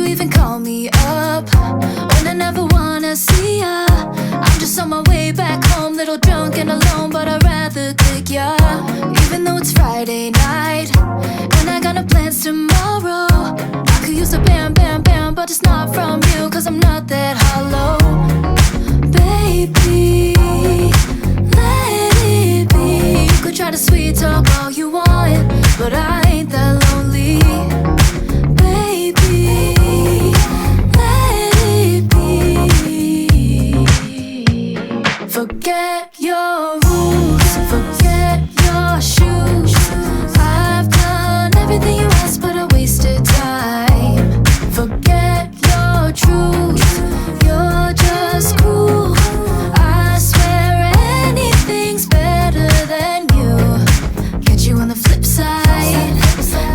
you even call me up when I never wanna see ya? I'm just on my way back home, little drunk and alone, but I'd rather kick ya. Even though it's Friday night and I got no plans tomorrow, I could use a bam, bam, bam, but it's not from you, cause I'm not that hollow. Baby, let it be. You could try to sweet talk all you want, but I ain't that lonely. Baby, let it be. Forget your rules, forget your shoes. I've done everything you asked, but I wasted time. Forget your truth, you're just cool. I swear anything's better than you. Catch you on the flip side,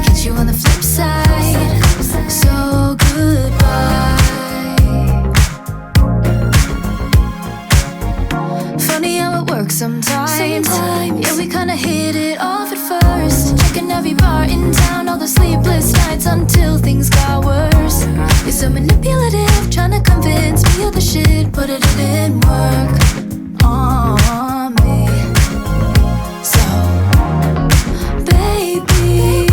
catch you on the flip side. So goodbye. Funny how it works sometimes. Yeah, we kinda hit it off at first. Checking every bar in town, all the sleepless nights until things got worse. You're so manipulative, trying to convince me of the shit, but it didn't work on me. So, baby,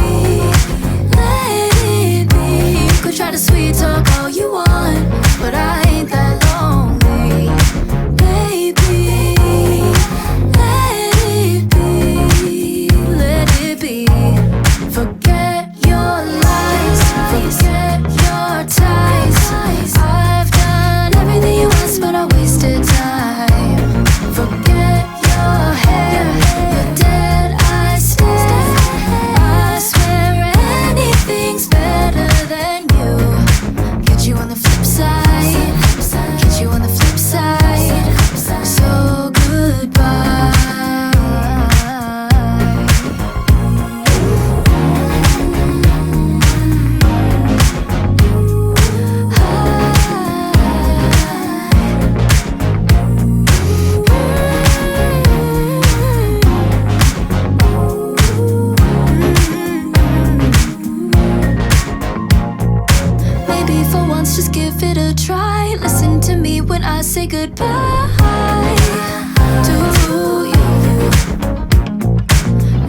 let it be. You could try to sweet talk all you want, but I ain't that lonely. Baby, let it be, let it be. Forget your lies, forget your ties. I've done everything you asked, but I wasted time. Forget your hair, your dead eye stare. I swear anything's better than you. Catch you on the flip side, catch you on the flip side. So goodbye. Maybe for once just give it a try. Listen to me when I say goodbye to you.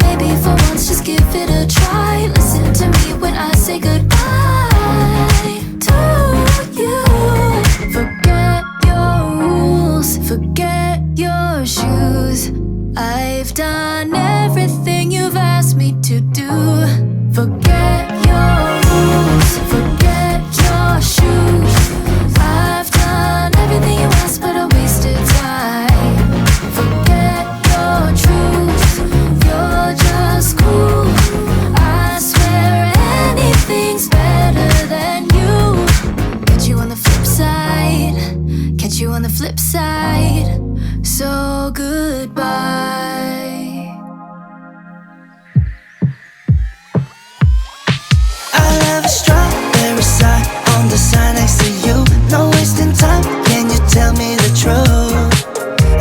Maybe for once just give it a try. Listen to me when I say goodbye to you. Forget your rules, forget your shoes. I've done everything you've asked me to do. Forget your rules, forget your shoes. I've done everything you asked, but I wasted time. Forget your truth, you're just cool. I swear anything's better than you. Catch you on the flip side, catch you on the flip side. So goodbye. I love a strawberry side on the side next to you. No wasting time, can you tell me the truth?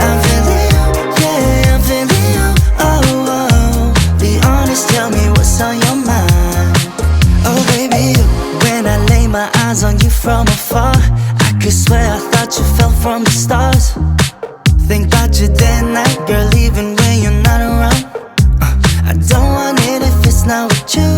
I'm feeling you, yeah, I'm feeling you. Oh, oh, be honest, tell me what's on your mind. Oh baby, when I lay my eyes on you from afar, I could swear I thought you fell from the stars. Think about you day and night, girl, even when you're not around. I don't want it if it's not with you.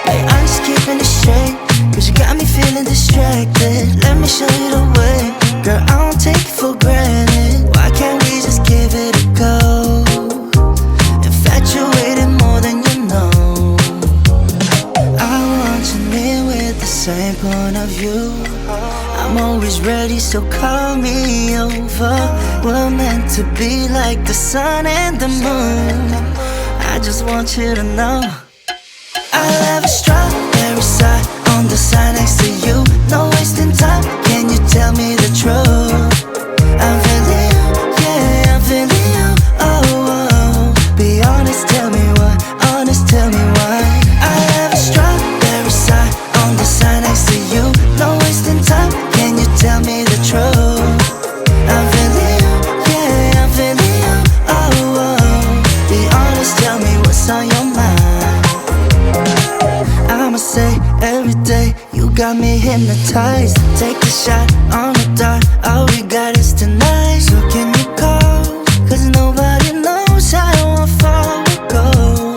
Hey, I'm just keeping it straight, cause you got me feeling distracted. Let me show you the way, girl, I don't take it for granted. Why can't we just give it a go? Infatuated more than you know. I want you near with the same point of view. I'm always ready, so call me over. We're meant to be like the sun and the moon. I just want you to know I love a strawberry side on the side next to you. No wasting time, can you tell me the truth? I'm feeling you, yeah, I'm feeling you. Oh, oh, be honest, tell me why. Honest, tell me why. I love a strawberry side on the side next to you. No wasting time, can you tell me the truth? I'm feeling you, yeah, I'm feeling you. Oh, oh, be honest, tell me what's on your mind. I'ma say every day you You got me hypnotized. Take a shot on the dot. All we got is tonight. So can you call? Cause nobody knows how far we go.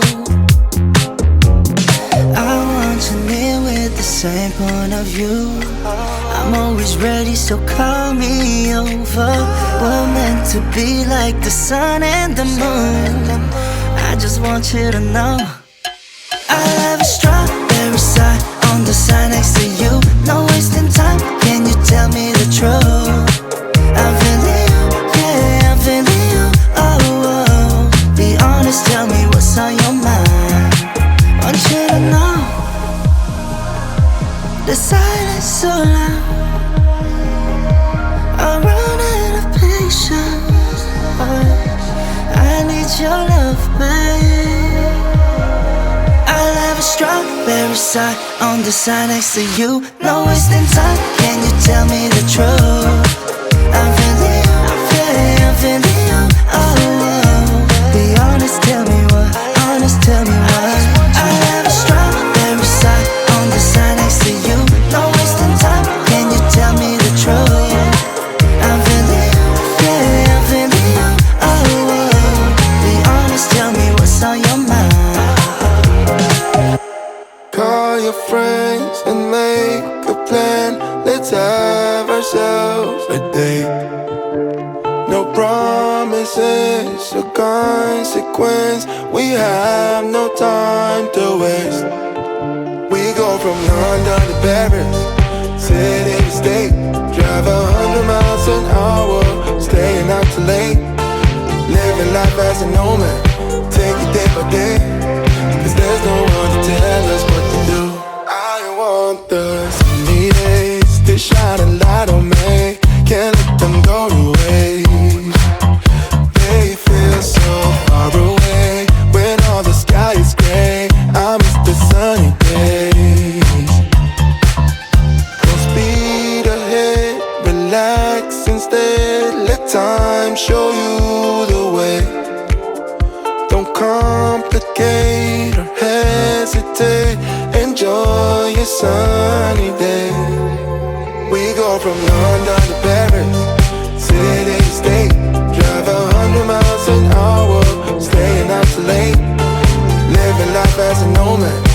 I want you near with the same point of view. I'm always ready, so call me over. We're meant to be like the sun and the moon. I just want you to know I have a strawberry side on the side next to you. No wasting time, can you tell me the truth? I'm feeling you, yeah, I'm feeling you. Oh, oh, be honest, tell me what's on your mind. Want you to know the silence so loud. I'm running out of patience. I need your love, babe. I'll have a strawberry side on the side next to you. No wasting time, can you tell me the truth? I'm feeling you, yeah, I'm feeling you. Oh, oh, be honest, tell me what. Honest, tell me what. I'll have a strawberry side on the side next to you. No wasting time, can you tell me the truth? I'm feeling you, yeah, I'm feeling you. Oh, oh, be honest, tell me what's on your mind. Call your friends and make a plan. Let's have ourselves a date. No promises or consequence. We have no time to waste. We go from London to Paris, city to state. Drive 100 miles an hour, staying out too late. Living life as a nomad, take it day by day. Cause there's no one to tell us what to do. I want the sunny days to shine a light on me. Can't let them go to waste. They feel so far away when all the sky is gray. I miss the sunny days. Go speed ahead, relax instead. Let time show you the way. Don't complicate or hesitate. Enjoy your sunny day. We go from London to Paris, city to state. Drive 100 miles an hour, staying out too late. Living life as a nomad,